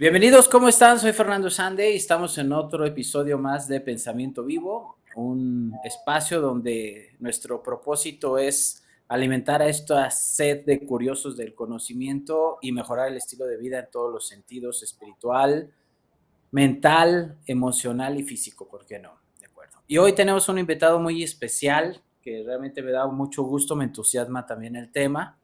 Bienvenidos, ¿cómo están? Soy Fernando Sande y estamos en otro episodio más de Pensamiento Vivo, un espacio donde nuestro propósito es alimentar a esta sed de curiosos del conocimiento y mejorar el estilo de vida en todos los sentidos, espiritual, mental, emocional y físico, ¿por qué no? De acuerdo. Y hoy tenemos un invitado muy especial que realmente me da mucho gusto, me entusiasma también el tema.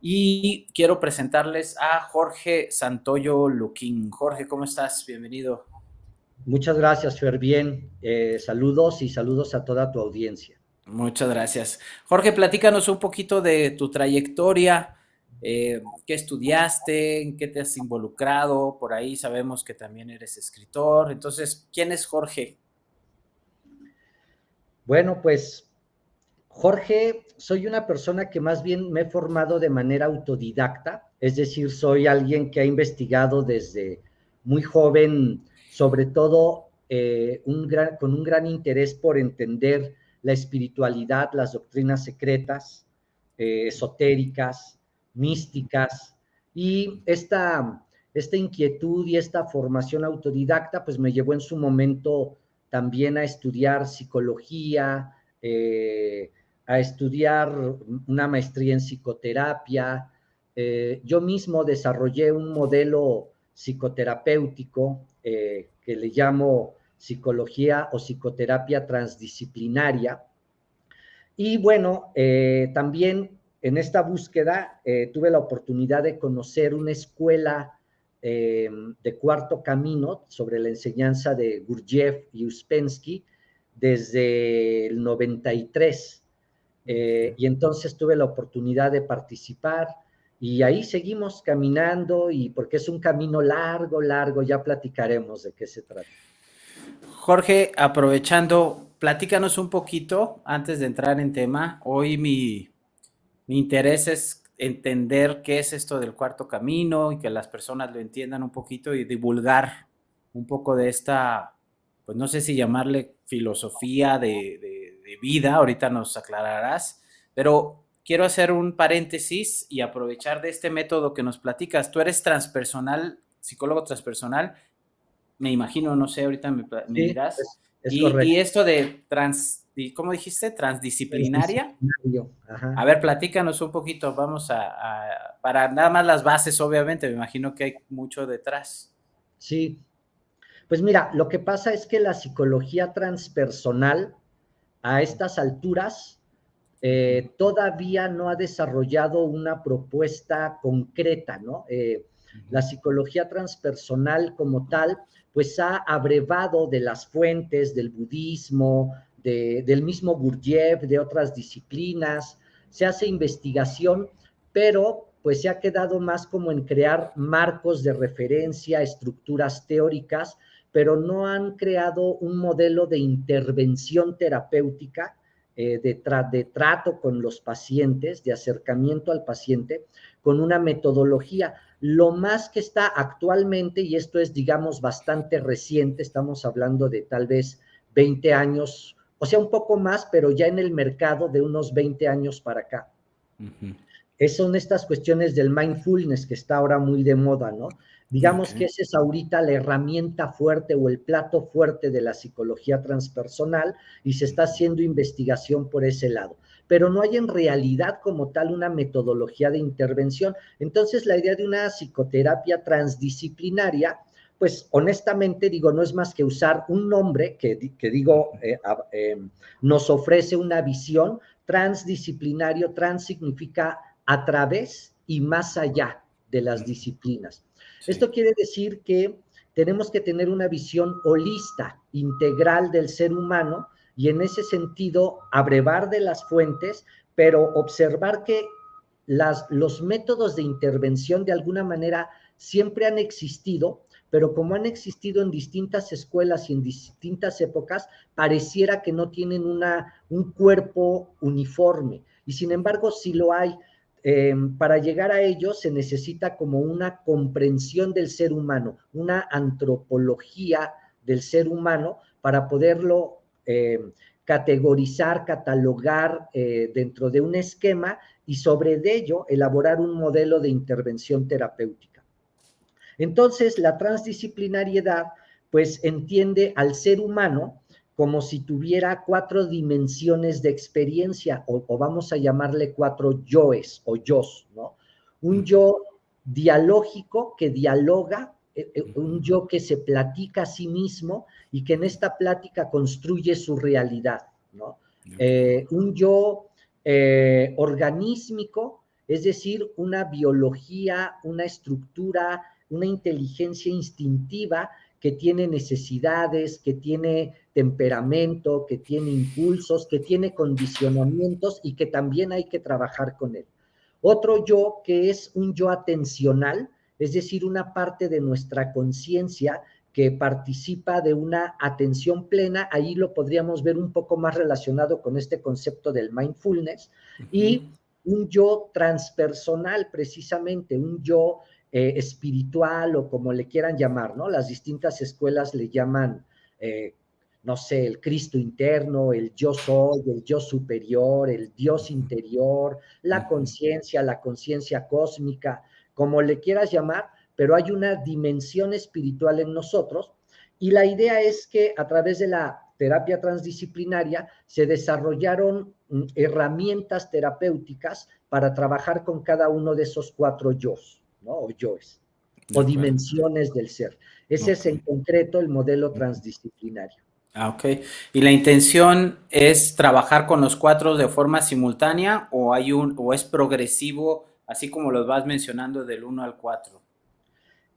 Y quiero presentarles a Jorge Santoyo Luquín. Jorge, ¿cómo estás? Bienvenido. Muchas gracias, Fer. Bien, saludos y saludos a toda tu audiencia. Muchas gracias. Jorge, platícanos un poquito de tu trayectoria, qué estudiaste, en qué te has involucrado, por ahí sabemos que también eres escritor. Entonces, ¿quién es Jorge? Bueno, pues Jorge, soy una persona que más bien me he formado de manera autodidacta, es decir, soy alguien que ha investigado desde muy joven, sobre todo con un gran interés por entender la espiritualidad, las doctrinas secretas, esotéricas, místicas, y esta inquietud y esta formación autodidacta, pues me llevó en su momento también a estudiar psicología, a estudiar una maestría en psicoterapia. Yo mismo desarrollé un modelo psicoterapéutico que le llamo psicología o psicoterapia transdisciplinaria. Y bueno, también en esta búsqueda tuve la oportunidad de conocer una escuela de Cuarto Camino sobre la enseñanza de Gurdjieff y Uspensky desde el 93. Y entonces tuve la oportunidad de participar y ahí seguimos caminando y porque es un camino largo, largo, ya platicaremos de qué se trata. Jorge, aprovechando, platícanos un poquito antes de entrar en tema. Hoy mi interés es entender qué es esto del cuarto camino y que las personas lo entiendan un poquito y divulgar un poco de esta, pues no sé si llamarle filosofía de vida, ahorita nos aclararás, pero quiero hacer un paréntesis y aprovechar de este método que nos platicas. Tú eres transpersonal, psicólogo transpersonal, me imagino, no sé, ahorita me Sí, dirás. es Y correcto. esto de ¿cómo dijiste? Transdisciplinaria. Transdisciplinario. A Ajá. ver, platícanos un poquito, vamos para nada más las bases, obviamente, me imagino que hay mucho detrás. Sí, pues mira, lo que pasa es que la psicología transpersonal a estas alturas Ujú. todavía no ha desarrollado una propuesta concreta, ¿no? La Ujú. psicología transpersonal como tal, pues ha abrevado de las fuentes del budismo, del mismo Gurdjieff, de otras disciplinas, se hace investigación, pero pues se ha quedado más como en crear marcos de referencia, estructuras teóricas, pero no han creado un modelo de intervención terapéutica, de trato con los pacientes, de acercamiento al paciente, con una metodología. Lo más que está actualmente, y esto es, digamos, bastante reciente, estamos hablando de tal vez 20 años, o sea, un poco más, pero ya en el mercado de unos 20 años para acá. Ujú. Son estas cuestiones del mindfulness que está ahora muy de moda, ¿no? Ok. Digamos que esa es ahorita la herramienta fuerte o el plato fuerte de la psicología transpersonal y se está haciendo investigación por ese lado. Pero no hay en realidad como tal una metodología de intervención. Entonces, la idea de una psicoterapia transdisciplinaria, pues honestamente digo, no es más que usar un nombre que digo, nos ofrece una visión transdisciplinario. Trans significa a través y más allá de las disciplinas. Sí. Esto quiere decir que tenemos que tener una visión holista, integral del ser humano y en ese sentido abrevar de las fuentes, pero observar que los métodos de intervención de alguna manera siempre han existido, pero como han existido en distintas escuelas y en distintas épocas, pareciera que no tienen un cuerpo uniforme. Y sin embargo, sí lo hay. Para llegar a ello se necesita como una comprensión del ser humano, una antropología del ser humano para poderlo categorizar, catalogar dentro de un esquema y sobre ello elaborar un modelo de intervención terapéutica. Entonces, la transdisciplinariedad, pues, entiende al ser humano como si tuviera 4 dimensiones de experiencia, o vamos a llamarle 4 yoes o yos, ¿no? Un yo dialógico que dialoga, un yo que se platica a sí mismo y que en esta plática construye su realidad, ¿no? Un yo organísmico, es decir, una biología, una estructura, una inteligencia instintiva que tiene necesidades, que tiene temperamento, que tiene impulsos, que tiene condicionamientos y que también hay que trabajar con él. Otro yo que es un yo atencional, es decir, una parte de nuestra conciencia que participa de una atención plena, ahí lo podríamos ver un poco más relacionado con este concepto del mindfulness, y un yo transpersonal, precisamente, un yo espiritual o como le quieran llamar, ¿no? Las distintas escuelas le llaman, no sé, el Cristo interno, el yo soy, el yo superior, el Dios interior, la conciencia cósmica, como le quieras llamar, pero hay una dimensión espiritual en nosotros y la idea es que a través de la terapia transdisciplinaria se desarrollaron herramientas terapéuticas para trabajar con cada uno de esos 4 yos, ¿no? O yoes, o dimensiones del ser. Ese es en concreto el modelo transdisciplinario. Ah, ok. ¿Y la intención es trabajar con los 4 de forma simultánea o o es progresivo, así como los vas mencionando del 1 al 4?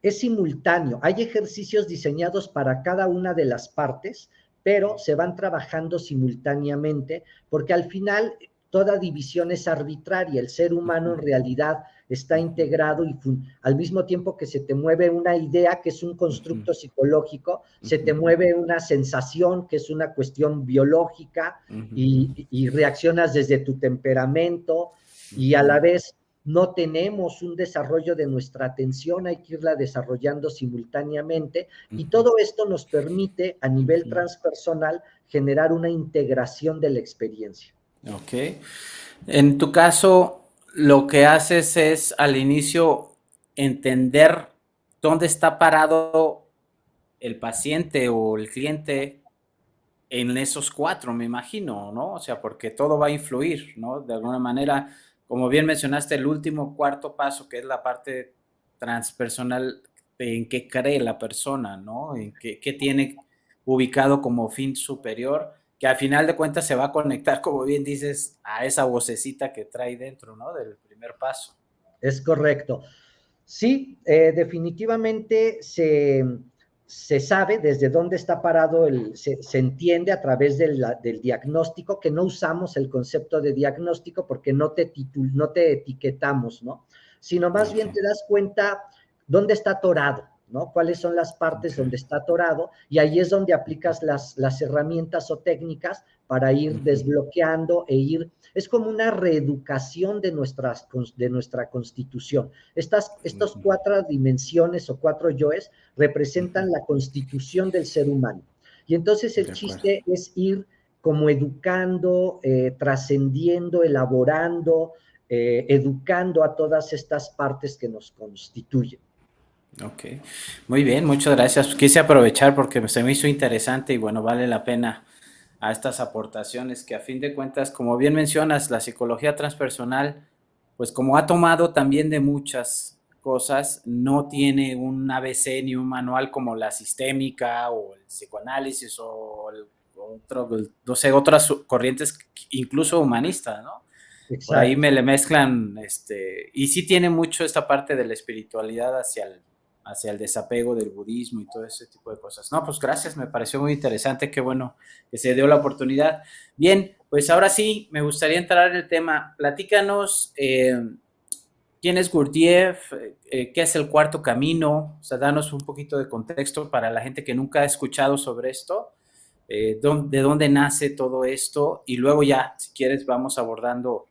Es simultáneo. Hay ejercicios diseñados para cada una de las partes, pero se van trabajando simultáneamente porque al final toda división es arbitraria. El ser humano en realidad está integrado y al mismo tiempo que se te mueve una idea que es un constructo psicológico, se te mueve una sensación que es una cuestión biológica y reaccionas desde tu temperamento y a la vez no tenemos un desarrollo de nuestra atención, hay que irla desarrollando simultáneamente y todo esto nos permite a nivel transpersonal generar una integración de la experiencia. Ok. En tu caso, lo que haces es al inicio entender dónde está parado el paciente o el cliente en esos 4, me imagino, ¿no? O sea, porque todo va a influir, ¿no? De alguna manera, como bien mencionaste, el último cuarto paso, que es la parte transpersonal, en qué cree la persona, ¿no? En qué tiene ubicado como fin superior, que al final de cuentas se va a conectar, como bien dices, a esa vocecita que trae dentro, ¿no? Del primer paso. Es correcto. Sí, definitivamente se sabe desde dónde está parado, se entiende a través del diagnóstico, que no usamos el concepto de diagnóstico porque no te etiquetamos, ¿no? Sino más bien te das cuenta dónde está atorado, ¿no? Cuáles son las partes donde está atorado y ahí es donde aplicas las herramientas o técnicas para ir desbloqueando es como una reeducación de nuestra constitución. Estas 4 dimensiones o 4 yoes representan la constitución del ser humano. Y entonces el chiste es ir como educando, trascendiendo, elaborando, educando a todas estas partes que nos constituyen. Ok, muy bien, muchas gracias. Quise aprovechar porque se me hizo interesante y bueno, vale la pena a estas aportaciones que a fin de cuentas, como bien mencionas, la psicología transpersonal, pues como ha tomado también de muchas cosas, no tiene un ABC ni un manual como la sistémica o el psicoanálisis o no sé, otras corrientes incluso humanistas, ¿no? Exacto. Por ahí me le mezclan, y sí tiene mucho esta parte de la espiritualidad hacia el desapego del budismo y todo ese tipo de cosas. No, pues gracias, me pareció muy interesante, qué bueno que se dio la oportunidad. Bien, pues ahora sí, me gustaría entrar en el tema. Platícanos, ¿quién es Gurdjieff? ¿Qué es el cuarto camino? O sea, danos un poquito de contexto para la gente que nunca ha escuchado sobre esto. ¿De dónde nace todo esto? Y luego ya, si quieres, vamos abordando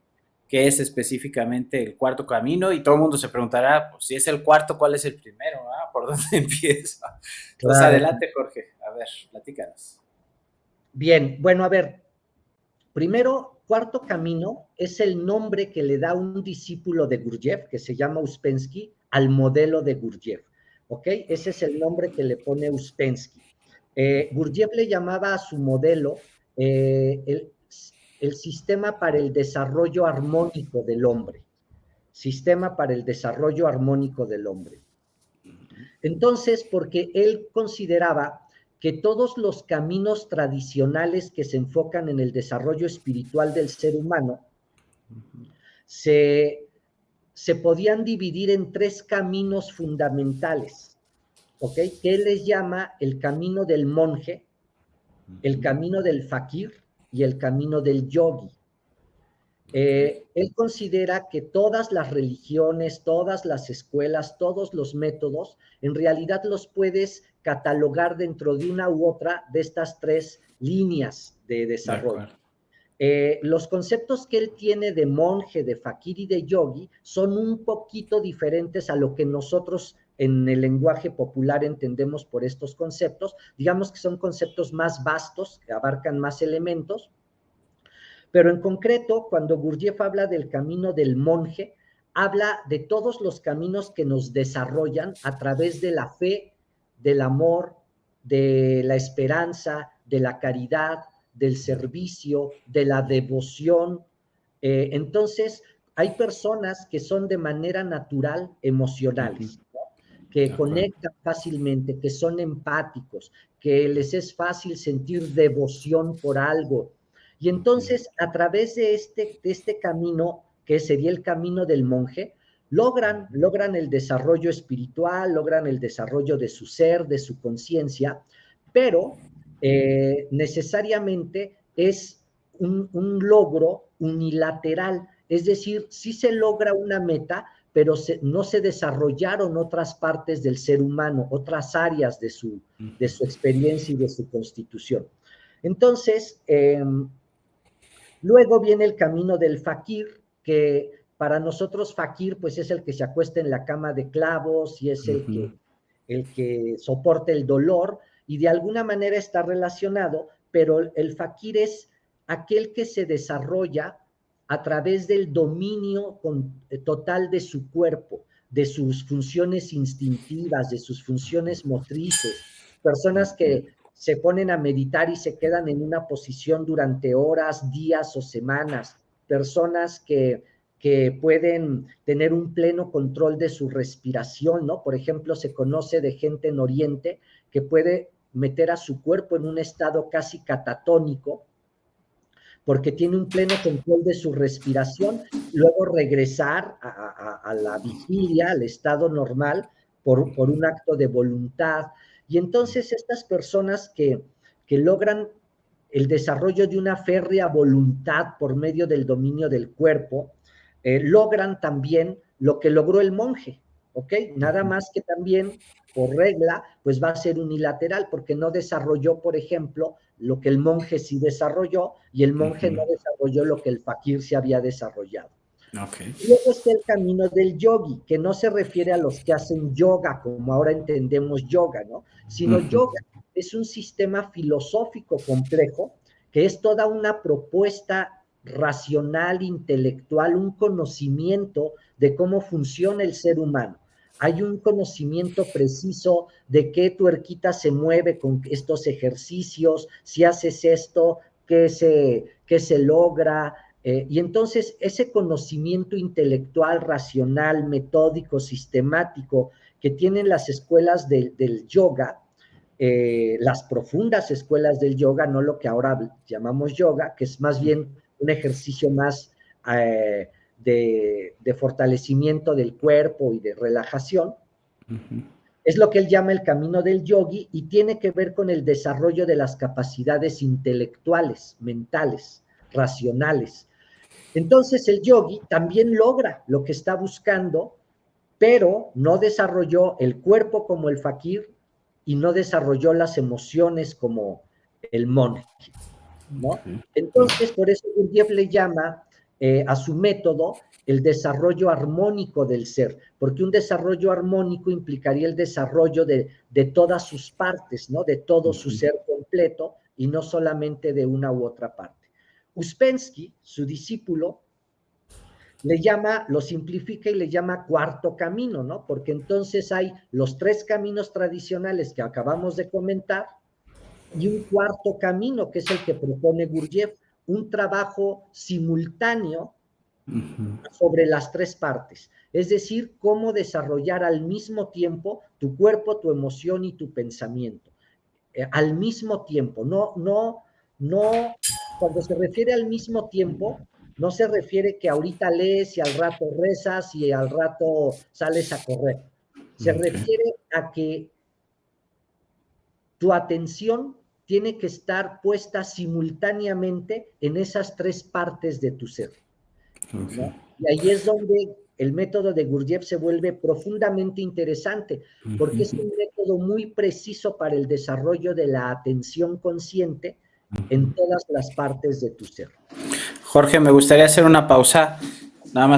qué es específicamente el cuarto camino y todo el mundo se preguntará, pues si es el cuarto, ¿cuál es el primero? ¿Ah? ¿Por dónde empieza? Entonces, Claro. adelante, Jorge. A ver, platícanos. Bien, bueno, a ver, primero, cuarto camino es el nombre que le da un discípulo de Gurdjieff, que se llama Uspensky, al modelo de Gurdjieff. ¿ok? Ese es el nombre que le pone Uspensky. Gurdjieff le llamaba a su modelo el sistema para el desarrollo armónico del hombre. Sistema para el desarrollo armónico del hombre. Entonces, porque él consideraba que todos los caminos tradicionales que se enfocan en el desarrollo espiritual del ser humano se podían dividir en 3 caminos fundamentales, ¿ok? Que él les llama el camino del monje, el camino del fakir y el camino del yogi. Él considera que todas las religiones, todas las escuelas, todos los métodos, en realidad los puedes catalogar dentro de una u otra de estas 3 líneas de desarrollo. Los conceptos que él tiene de monje, de fakir y de yogi son un poquito diferentes a lo que nosotros en el lenguaje popular entendemos por estos conceptos. Digamos que son conceptos más vastos, que abarcan más elementos. Pero en concreto, cuando Gurdjieff habla del camino del monje, habla de todos los caminos que nos desarrollan a través de la fe, del amor, de la esperanza, de la caridad, del servicio, de la devoción. Entonces, hay personas que son de manera natural emocionales, ¿no? Que conectan fácilmente, que son empáticos, que les es fácil sentir devoción por algo. Y entonces, a través de este camino, que sería el camino del monje, logran el desarrollo espiritual, logran el desarrollo de su ser, de su conciencia, pero necesariamente es un logro unilateral, es decir, sí se logra una meta, pero no se desarrollaron otras partes del ser humano, otras áreas de su experiencia y de su constitución. Entonces, luego viene el camino del fakir, que para nosotros fakir pues es el que se acuesta en la cama de clavos y es el que soporta el dolor y de alguna manera está relacionado, pero el fakir es aquel que se desarrolla a través del dominio total de su cuerpo, de sus funciones instintivas, de sus funciones motrices, personas que se ponen a meditar y se quedan en una posición durante horas, días o semanas, personas que pueden tener un pleno control de su respiración, ¿no? Por ejemplo, se conoce de gente en Oriente que puede meter a su cuerpo en un estado casi catatónico porque tiene un pleno control de su respiración, luego regresar a la vigilia, al estado normal, por un acto de voluntad. Y entonces estas personas que logran el desarrollo de una férrea voluntad por medio del dominio del cuerpo, logran también lo que logró el monje, ¿ok? Nada más que también, por regla, pues va a ser unilateral, porque no desarrolló, por ejemplo, lo que el monje sí desarrolló, y el monje no desarrolló lo que el fakir se había desarrollado. Y luego está el camino del yogi, que no se refiere a los que hacen yoga, como ahora entendemos yoga, ¿no? Sino yoga es un sistema filosófico complejo, que es toda una propuesta racional, intelectual, un conocimiento de cómo funciona el ser humano. Hay un conocimiento preciso de qué tuerquita se mueve con estos ejercicios, si haces esto, qué se logra. Y entonces ese conocimiento intelectual, racional, metódico, sistemático que tienen las escuelas del yoga, las profundas escuelas del yoga, no lo que ahora llamamos yoga, que es más bien un ejercicio más de fortalecimiento del cuerpo y de relajación, es lo que él llama el camino del yogi y tiene que ver con el desarrollo de las capacidades intelectuales, mentales, racionales. Entonces el yogi también logra lo que está buscando, pero no desarrolló el cuerpo como el fakir y no desarrolló las emociones como el monje, ¿no? Entonces, por eso Gurdjieff le llama a su método el desarrollo armónico del ser, porque un desarrollo armónico implicaría el desarrollo de todas sus partes, ¿no? De todo su ser completo y no solamente de una u otra parte. Uspensky, su discípulo, lo simplifica y le llama cuarto camino, ¿no? Porque entonces hay los 3 caminos tradicionales que acabamos de comentar y un cuarto camino, que es el que propone Gurdjieff, un trabajo simultáneo sobre las 3 partes. Es decir, cómo desarrollar al mismo tiempo tu cuerpo, tu emoción y tu pensamiento. Al mismo tiempo, no, cuando se refiere al mismo tiempo, no se refiere que ahorita lees y al rato rezas y al rato sales a correr. Se refiere a que tu atención tiene que estar puesta simultáneamente en esas 3 partes de tu ser, ¿no? Y ahí es donde el método de Gurdjieff se vuelve profundamente interesante, porque es un método muy preciso para el desarrollo de la atención consciente en todas las partes de tu ser. Jorge, me gustaría hacer una pausa, nada más